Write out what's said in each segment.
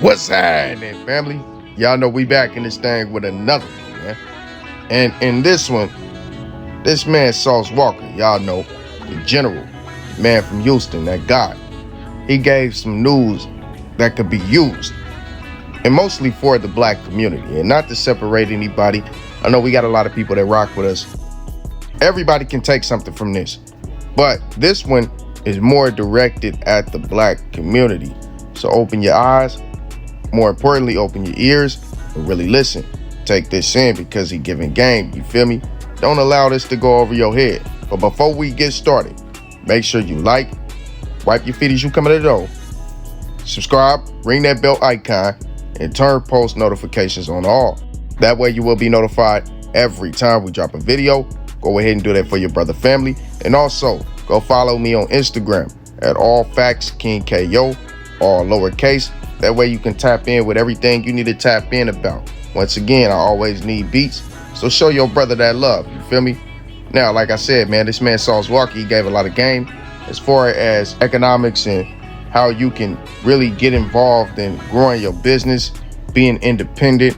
What's happening, family? Y'all know we back in this thing with another one, man. And in this one, this man Sauce Walka, y'all know, the general, the man from Houston, that guy. He gave some news that could be used, and mostly for the black community, and not to separate anybody. I know we got a lot of people that rock with us. Everybody can take something from this, but this one is more directed at the black community. So open your eyes, more importantly, open your ears and really listen. Take this in because he giving game, you feel me? Don't allow this to go over your head. But before we get started, make sure you like, wipe your feet as you come in the door, subscribe, ring that bell icon, and turn post notifications on all. That way you will be notified every time we drop a video. Go ahead and do that for your brother family. And also, go follow me on Instagram at allfactsKingKO, all lowercase. That way you can tap in with everything you need to tap in about. Once again, I always need beats, so show your brother that love, you feel me? Now, like I said, man, this man Sauce Walka, he gave a lot of game as far as economics and how you can really get involved in growing your business, being independent,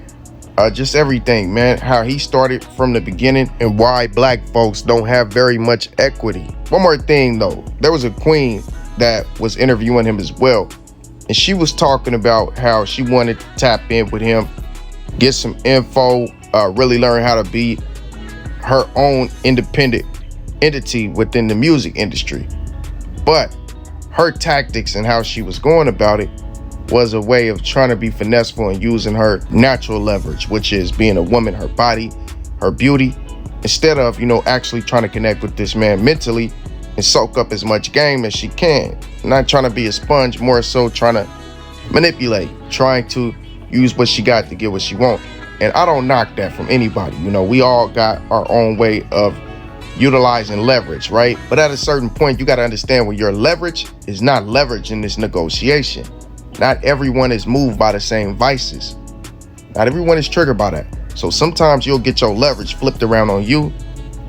just everything, man. How he started from the beginning and why black folks don't have very much equity. One more thing though, there was a queen that was interviewing him as well, and she was talking about how she wanted to tap in with him, get some info, really learn how to be her own independent entity within the music industry. But her tactics and how she was going about it was a way of trying to be finesseful and using her natural leverage, which is being a woman, her body, her beauty, instead of, actually trying to connect with this man mentally and soak up as much game as she can. Not trying to be a sponge, more so trying to manipulate, trying to use what she got to get what she wants. And I don't knock that from anybody. We all got our own way of utilizing leverage, right? But at a certain point, you got to understand when your leverage is not leverage in this negotiation. Not everyone is moved by the same vices. Not everyone is triggered by that. So sometimes you'll get your leverage flipped around on you,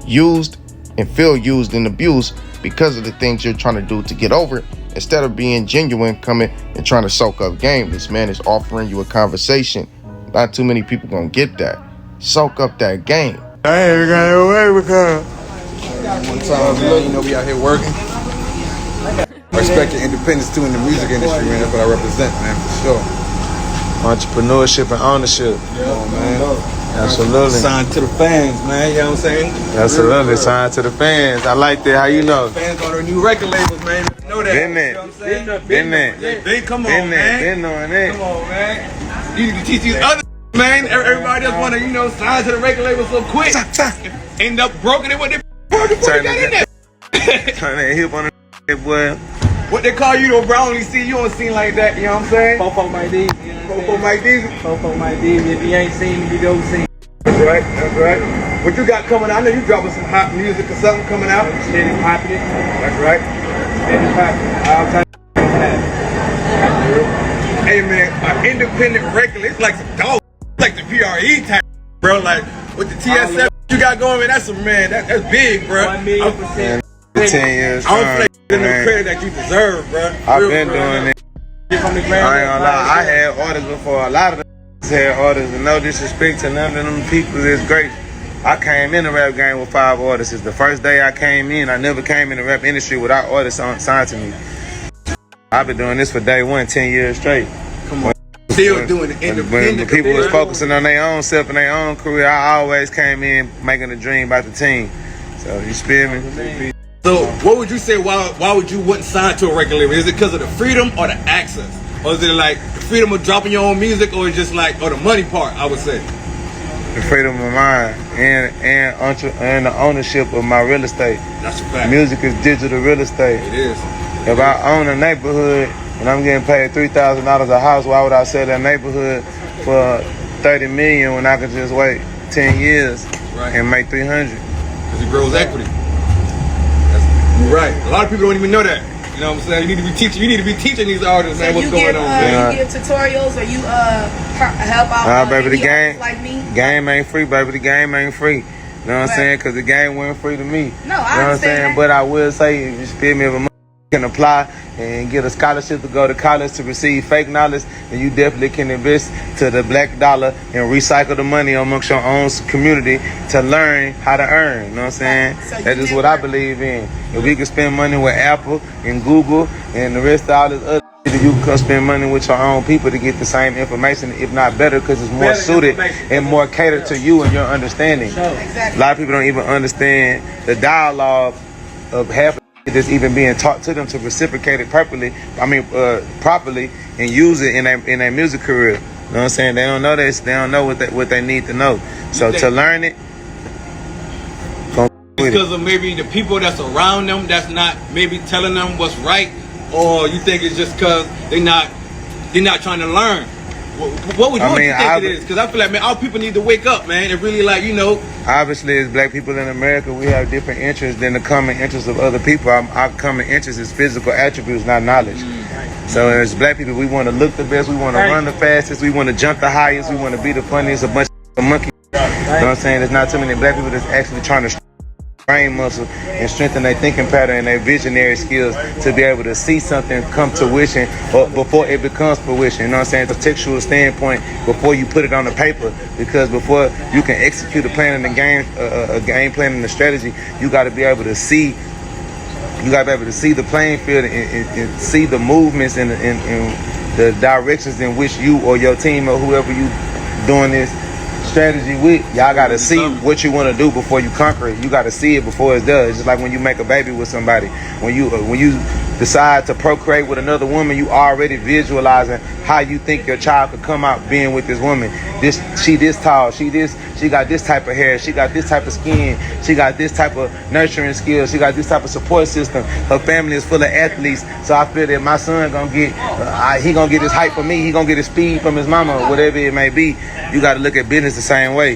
used and feel used and abused because of the things you're trying to do to get over it. Instead of being genuine, coming and trying to soak up game. This man is offering you a conversation. Not too many people gonna get that. Soak up that game. I ain't got no way because one time, man, we out here working. Respect your independence too in the music industry, man. That's what I represent, man, for sure. Entrepreneurship and ownership. Yeah, man. Absolutely. Sign to the fans, man. You know what I'm saying? Absolutely. Sign to the fans. I like that. How you know? Fans on their new record labels, man. You know that. Been You know what I'm saying? Been there. They come on, Been man. Been on that. Come on, man. You need to teach these other man. Everybody just want to, sign to the record label so quick. End up broken it with their Turn got in there. Turn that hip on the boy. What they call you though, bro? I only see you on scene like that, you know what I'm saying? Fofo Mike D. Fofo Mike D. Fofo Mike D. If you ain't seen me, you go see. That's right, that's right. What you got coming out? I know you dropping some hot music or something coming out. Steady popping it. That's right. Steady popping it. All time. Hey man, an independent record, it's like some dog, like the PRE type, bro. Like with the TSF you got going, man, that's that's big, bro. 1,000,000%. 10 years. I don't feel like getting the credit that you deserve, bro. I've been doing it. From the I ain't ground. gonna lie. I had orders before. A lot of them had orders, and no disrespect to none of them people. It's great. I came in the rap game with 5 orders. It's the first day I came in. I never came in the rap industry without orders signed to me. I've been doing this for Day1, 10 years straight. Come on. Still doing the independent. When people was focusing on their own self and their own career, I always came in making a dream about the team. So you feel me? So what would you say? Why would you wouldn't sign to a record label? Is it because of the freedom or the access, or is it like the freedom of dropping your own music, or just like or the money part? I would say the freedom of mind and the ownership of my real estate. That's a fact. Music is digital real estate. It is. If I own a neighborhood and I'm getting paid $3,000 a house, why would I sell that neighborhood for $30 million when I could just wait 10 years and make $300? Because it grows equity. You're right. A lot of people don't even know that. You know what I'm saying? You need to be teaching. You need to be teaching these artists, man, what's going on. Man. You give tutorials or you help out. Baby, the game like me. Game ain't free, baby. The game ain't free. You know what I'm saying? Because the game wasn't free to me. No, I you know what I'm saying? that. But I will say, if you feel me, if a can apply and get a scholarship to go to college to receive fake knowledge, and you definitely can invest to the black dollar and recycle the money amongst your own community to learn how to earn. You know what I'm saying? So that is what I believe in. If we can spend money with Apple and Google and the rest of all this other shit, you can spend money with your own people to get the same information, if not better, because it's more suited and more catered to you and your understanding. Exactly. A lot of people don't even understand the dialogue of half that's even being taught to them to reciprocate it properly and use it in their music career. You know what I'm saying? They don't know this. They don't know what they need to know. So to learn it, because of maybe the people that's around them that's not maybe telling them what's right, or you think it's just because they're not trying to learn. What would you think it is? Because I feel like, man, all people need to wake up, man, and really, like, you know. Obviously, as black people in America, we have different interests than the common interests of other people. Our common interest is physical attributes, not knowledge. So as black people, we want to look the best, we want to run the fastest, we want to jump the highest, we want to be the funniest, a bunch of monkeys. You know what I'm saying? There's not too many black people that's actually trying to brain muscle and strengthen their thinking pattern and their visionary skills to be able to see something come to fruition or before it becomes fruition. You know what I'm saying? It's a textual standpoint before you put it on the paper, because before you can execute a plan and a game plan and a strategy, you got to be able to see. You got to be able to see the playing field and see the movements and the directions in which you or your team or whoever you doing this strategy with, y'all gotta see what you want to do before you conquer it. You gotta see it before it's done. It's just like when you make a baby with somebody. When you decide to procreate with another woman, you already visualizing how you think your child could come out being with this woman. She this tall, she got this type of hair, she got this type of skin, she got this type of nurturing skills, she got this type of support system. Her family is full of athletes, so I feel that my son gonna get he gonna get his height from me, he gonna get his speed from his mama, whatever it may be. You gotta look at business the same way.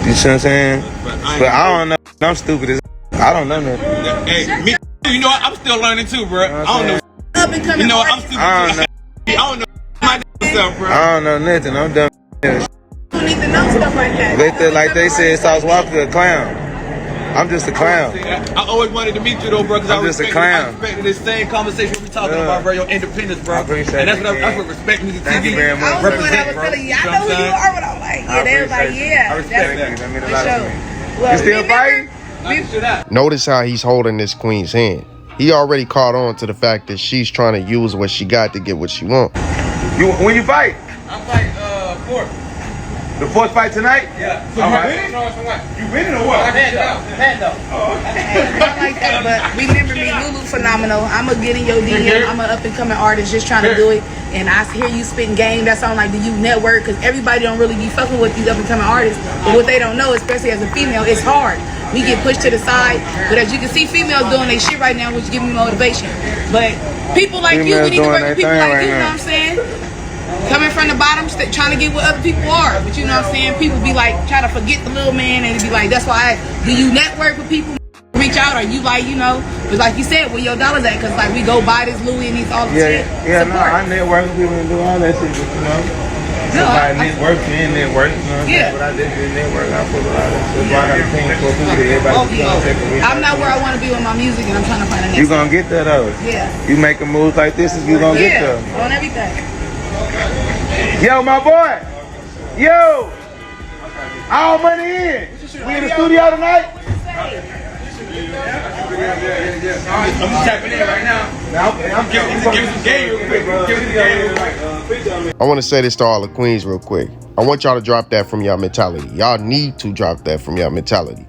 You see what I'm saying? But I don't know. I'm stupid as I don't know nothing. Hey, me, you know, I'm still learning too, bro. I don't know. Up and coming. You know, I'm stupid. I don't know my myself, bro. I don't know nothing. I'm dumb. You need to know stuff like that. Like they said, Sauce Walka a clown. I'm just a clown. I always wanted to meet you though, bro, because I'm just a clown. I respected this same conversation we talking about, bro, your independence, bro. I appreciate and that's it, what I respect me to Thank you very much. I was telling you, I know who you are, but I'm like, yeah, they was like, yeah. I respect you. That means a lot to me. Well, You still fighting? Notice how he's holding this queen's hand. He already caught on to the fact that she's trying to use what she got to get what she wants. When you fight? I fight fourth. The fourth fight tonight? Yeah. So All you right. winning? No, it's what? You winning or what? Head though. I like that, but remember me, Lulu Phenomenal. I'm a get in your DM. I'm an up and coming artist just trying to do it. And I hear you spitting game. That's on like the you network, because everybody don't really be fucking with these up and coming artists. But what they don't know, especially as a female, it's hard. We get pushed to the side. But as you can see, females doing their shit right now, which give me motivation. But people like you, we need to work with people like you, you know what I'm saying? Coming from the bottom, trying to get what other people are. But you know what I'm saying? People be like, trying to forget the little man, and be like, that's why do you network with people? Reach out, or you like, you know, but like you said, where your dollars at? Because like we go buy this Louis and these all the shit. Yeah, no, I network with people and do all that shit, but you know. Somebody network, me and network, you know what I'm saying? But I did network, I put a lot of shit. So I got a team for people that everybody I'm not where I want to be with my music, and I'm trying to find a next. You gonna get there though. Yeah. You making moves like this, you gonna get there. On everything. Yo, my boy. Yo. All money in. We in the studio tonight? I'm just tapping in right now. I'm giving some game real quick, bro. Give me the game. I want to say this to all the queens real quick. I want y'all to drop that from y'all mentality. Y'all need to drop that from y'all mentality.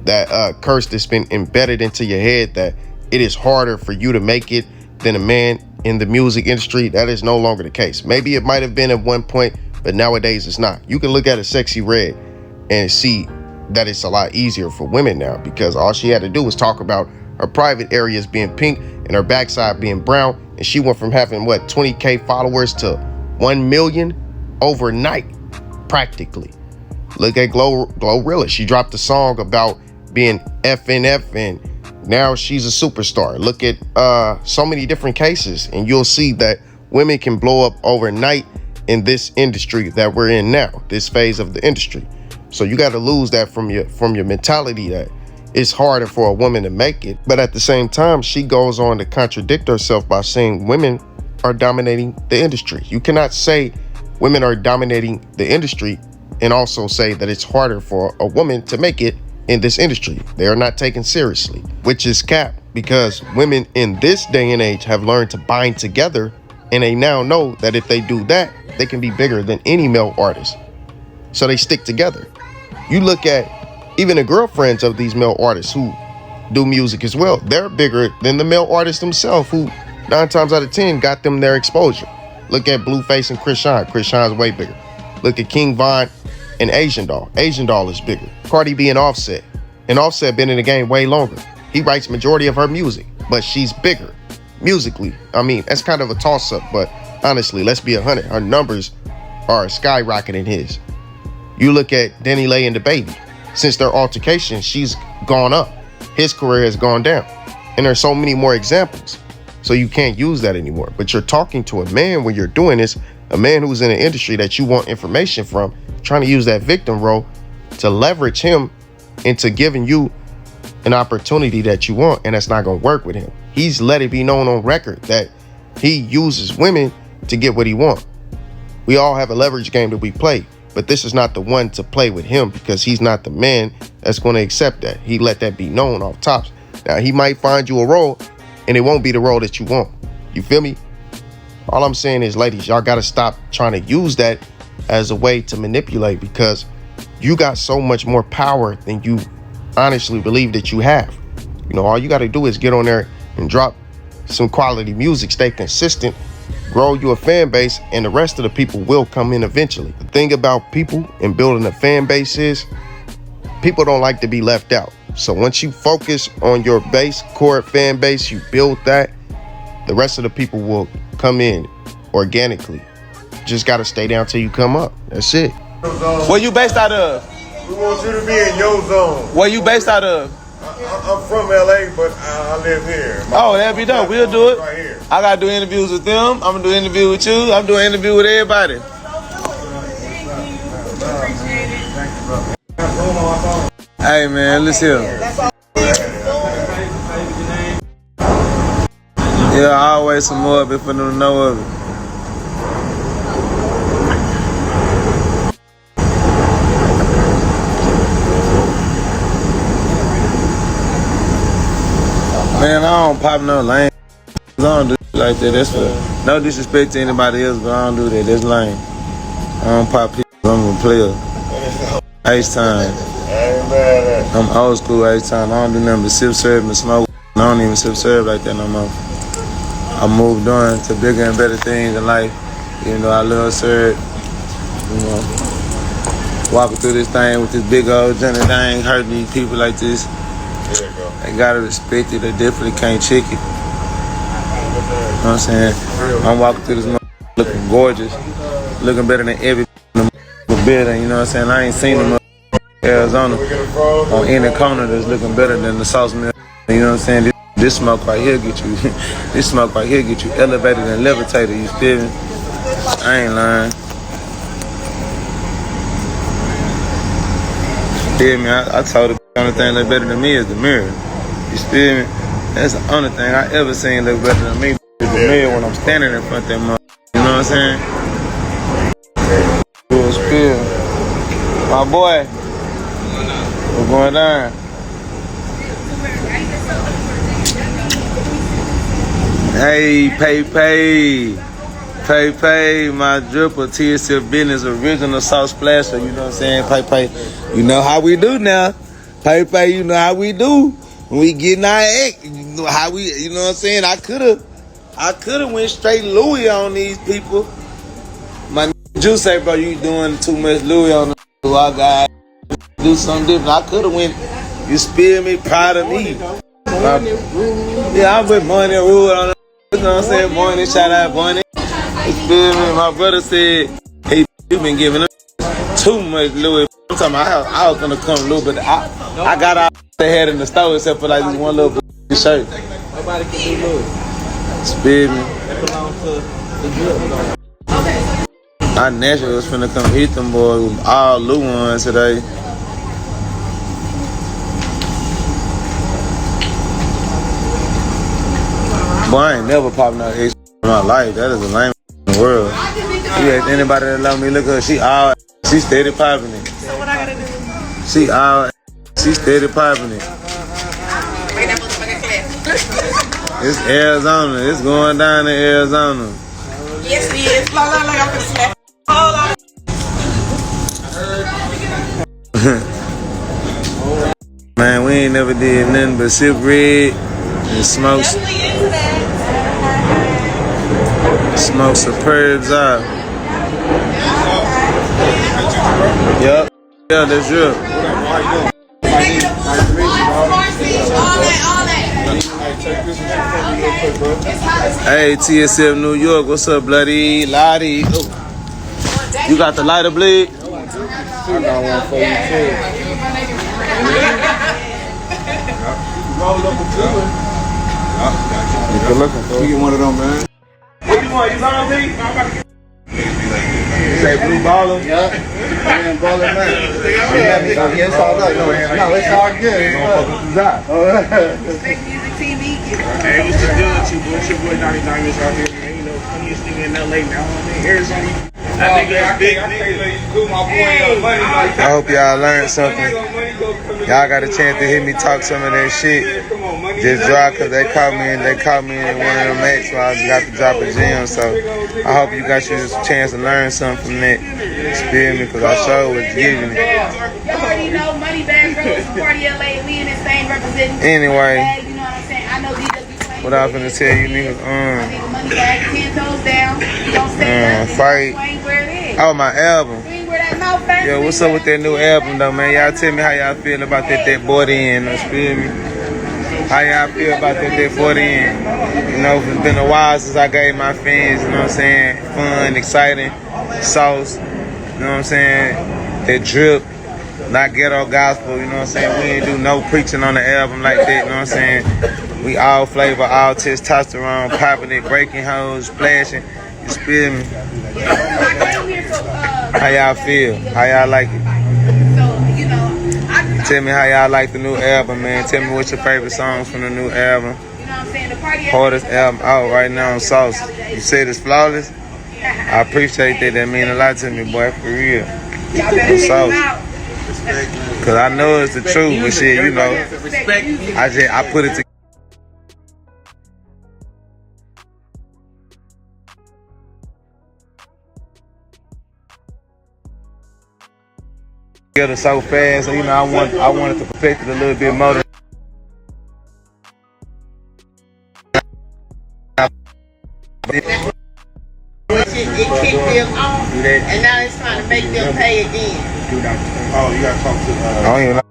That curse that's been embedded into your head that it is harder for you to make it than a man in the music industry. That is no longer the case. Maybe it might have been at one point, but nowadays it's not. You can look at a Sexy Red and see that it's a lot easier for women now, because all she had to do was talk about her private areas being pink and her backside being brown, and she went from having 20K followers to 1 million overnight, practically. Look at Glorilla. She dropped a song about being FNF, and now she's a superstar. Look at so many different cases, and you'll see that women can blow up overnight in this industry that we're in now, this phase of the industry. So you got to lose that from your mentality that it's harder for a woman to make it. But at the same time, she goes on to contradict herself by saying women are dominating the industry. You cannot say women are dominating the industry and also say that it's harder for a woman to make it in this industry. They are not taken seriously, which is cap, because women in this day and age have learned to bind together, and they now know that if they do that, they can be bigger than any male artist. So they stick together. You look at even the girlfriends of these male artists who do music as well. They're bigger than the male artists themselves, who 9 times out of 10 got them their exposure. Look at Blueface and Chris Shine. Chris Shine's way bigger. Look at King Von and Asian Doll. Asian Doll is bigger. Cardi B and Offset. And Offset been in the game way longer. He writes majority of her music, but she's bigger musically. I mean, that's kind of a toss-up, but honestly, let's be 100. Her numbers are skyrocketing his. You look at Danny Lay and DaBaby. Since their altercation, she's gone up. His career has gone down. And there's so many more examples. So you can't use that anymore. But you're talking to a man when you're doing this, a man who's in an industry that you want information from, trying to use that victim role to leverage him into giving you an opportunity that you want, and that's not going to work with him. He's let it be known on record that he uses women to get what he wants. We all have a leverage game that we play, but this is not the one to play with him, because he's not the man that's going to accept that. He let that be known off tops. Now, he might find you a role, and it won't be the role that you want. You feel me? All I'm saying is, ladies, y'all got to stop trying to use that as a way to manipulate, because you got so much more power than you honestly believe that you have. You know, all you got to do is get on there and drop some quality music, stay consistent, grow you a fan base, and the rest of the people will come in eventually. The thing about people and building a fan base is people don't like to be left out. So once you focus on your base, core fan base, you build that, the rest of the people will come in organically. Just got to stay down till you come up. That's it. Where you based out of? We want you to be in your zone. Where you based out of? I'm from LA, but I live here. Oh, that'd be dope. We'll do it. Right here. I gotta do interviews with them. I'm gonna do an interview with you. I'm doing an interview with everybody. Hey man, let's hear. Yeah, always some more of it for them to know of it. Man, I don't pop no lame. I don't do it like that. That's for no disrespect to anybody else, but I don't do that. That's lame. I don't pop people. I'm a player. H-time. I'm old school H-time. I don't do nothing but sip, serve, and smoke. I don't even sip, serve like that no more. I moved on to bigger and better things in life. You know, I love serve. You know, walking through this thing with this big old journey thing, hurting these people like this. There you go. They gotta respect it. They definitely can't check it. You know what I'm saying? I'm walking through this looking gorgeous, looking better than every building. You know what I'm saying? I ain't seen them Arizona on any corner that's looking better than the sauce mill. You know what I'm saying? This smoke right here get you. This smoke right here get you elevated and levitated. You feel me? I ain't lying. Feel me? I told her the only thing that look better than me is the mirror. You feel me? That's the only thing I ever seen look better than me is the mirror when I'm standing in front of that mother. You know what I'm saying? Full spill. My boy. What's going on? Hey, Pay, my dripper, TSF Business, original sauce splasher, you know what I'm saying? Pay, you know how we do now. Pay, you know how we do. When we get in our act, you know how we, you know what I'm saying? I could've went straight Louis on these people. My Juice say, bro, you doing too much Louis on them. So I got to do something different. I could've went, you spill me, proud of me. Yeah, I'm with Money Rule on them. You know what I'm saying? Money, shout out Money. You feel me? My brother said, hey, you been giving them too much Louis. I'm talking about I was gonna come Louis, but I got out the head in the store except for like this one little shirt. Nobody can do Louis. Spit me. That belongs to the drip. I naturally was finna come hit them boys with all Lou ones today. Boy, I ain't never popping out H in my life. That is the lame in the world. Yeah, anybody that love me, look at her. She steady popping it. So what I gotta do? She steady popping it. Make that motherfucking clap. It's Arizona. It's going down to Arizona. Yes, it is. Like I'm gonna slap. Man, we ain't never did nothing but sip red and smoke superbs out. Yup. Yeah, that's real. Hey, TSF New York, what's up, bloody Lottie? Oh. You got the lighter, bleed? I got one for you too. Roll up a two. You good looking for? You get one of them, man. What you want? You hungry? You say blue baller? Yeah. Man, baller man. Yeah, it's all good. No, it's all good. Make music TV. Hey, what's the deal with you, boy? It's your boy 99 is out here, man. You know, funniest nigga in LA now. I'm in Arizona. That nigga is big nigga. I hope y'all learned something. Y'all got a chance to hear me talk some of that shit. Just drop because they caught me in one of them acts where I got to drop a gem. So I hope you got your chance to learn something from that. Feel me? Because I sure was giving it. You already know Money Bag Girls from Party LA. We in this thing representing. Anyway. You know what I'm saying? I know DW. What I was gonna tell you niggas, Money Bag, 10 toes down. Don't stay up. fight. Where it is. Oh, my album. Yeah, Yo, what's up with that new album though, man? Y'all tell me how y'all feel about that 40 in, feel me? How y'all feel about that 40 in? You know, it's been a while since I gave my fans, you know what I'm saying, fun, exciting, sauce, you know what I'm saying, that drip, not ghetto gospel, you know what I'm saying? We ain't do no preaching on the album like that, you know what I'm saying? We all flavor, all testosterone, popping it, breaking hoes, splashing, you feel me? How y'all feel? How y'all like it? Tell me how y'all like the new album, man. Tell me what's your favorite songs from the new album. Hardest album out right now on Sauce. You said it's flawless? I appreciate that. That mean a lot to me, boy, for real. On Sauce. Cause I know it's the truth, but shit, you know, I put it together. Together so fast, so you know I wanted to perfect it a little bit more. It kicked them off, and now it's trying to make them pay again. Oh, you gotta talk to. I don't even know.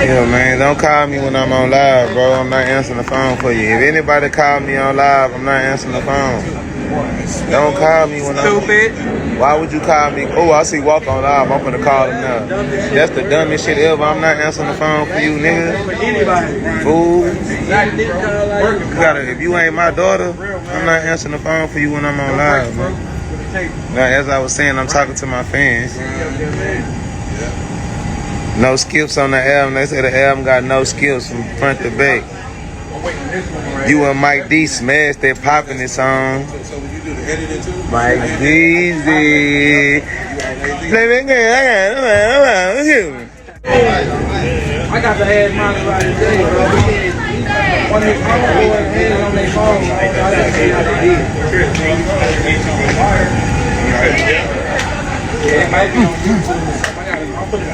Yeah, man, don't call me when I'm on live, bro. I'm not answering the phone for you. If anybody call me on live, I'm not answering the phone. Don't call me when I'm stupid. Why would you call me? Oh, I see Walka on live. I'm gonna call him now. That's the dumbest shit ever. I'm not answering the phone for you, nigga. Fool. If you ain't my daughter, I'm not answering the phone for you when I'm on live, man. Now, as I was saying, I'm talking to my fans. No skips on the album. They say the album got no skips from front to back. You and Mike D smashed that popping this song. Mike Deezy. I got to add mine right today, bro. When they call on their phone, I got to see how they did. Yeah, it might be on YouTube. I'll put the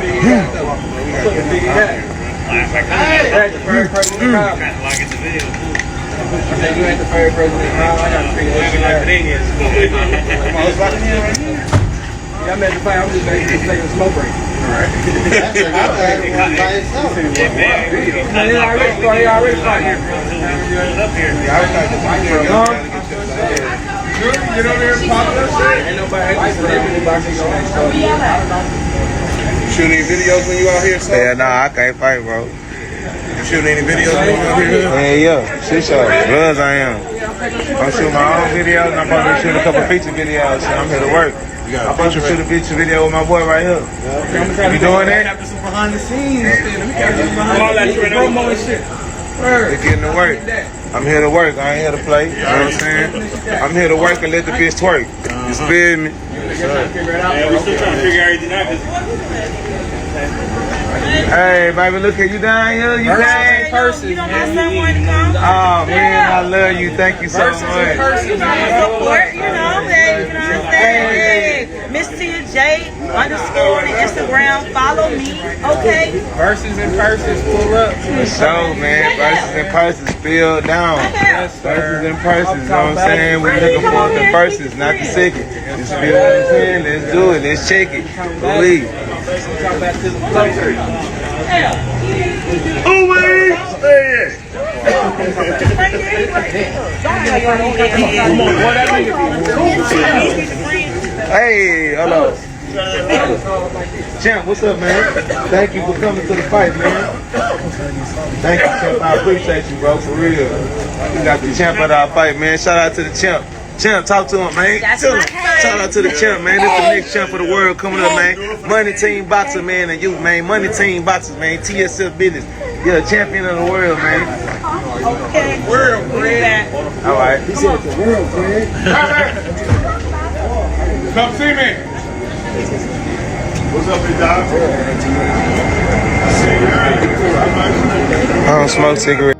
video out. That's the first person in the crowd. I said you ain't the first person in the crowd. I got to figure that shit out. Yeah, I'm at the fire. I'm just taking a smoke break. Alright. He already started. Get over here and pop that shit. Ain't nobody Shoot any videos when you out here, son? Yeah, nah, I can't fight, bro. You shoot any videos when you out here? Yeah. Shit show. Bloods I am. I'm shooting my own videos and I'm supposed to shoot a couple feature videos. So I'm here to work. I'm supposed to shoot a feature video with my boy right here. You doing that? After some behind the scenes. All that promo and shit. They're getting to work. I'm here to work. I ain't here to play. You know what I'm saying? I'm here to work and let the bitch twerk. You feel me? Yeah, we're still trying to figure everything out. Hey, baby, look at you down here. You down person. You don't have someone to come. Oh, man, I love you. Thank you so much. You know, support, you know, hey, you know what I'm saying? Hey, Miss Tia J _ on Instagram. Follow me, okay? Verses and purses, pull up. For sure, man. Verses and purses filled down. Verses and purses, you know what I'm saying? We're looking for the verses, not the second. You feel what I'm saying? Let's do it. Let's check it. Believe. Come back to the country. Oh, man. Stay Hey, hello. Champ, what's up, man? Thank you for coming to the fight, man. Thank you, Champ. I appreciate you, bro, for real. We got the champ at our fight, man. Shout out to the champ. Champ, talk to him, man. Tell him. Shout out to the champ, man. This is the next champ of the world coming up, man. Money Team Boxer, man, and you, man. Money Team Boxers, man. TSF business. You're a champion of the world, man. Okay. World, Fred. All right. He said it's the world, Fred. Come see me. What's up, big dog? I don't smoke cigarettes.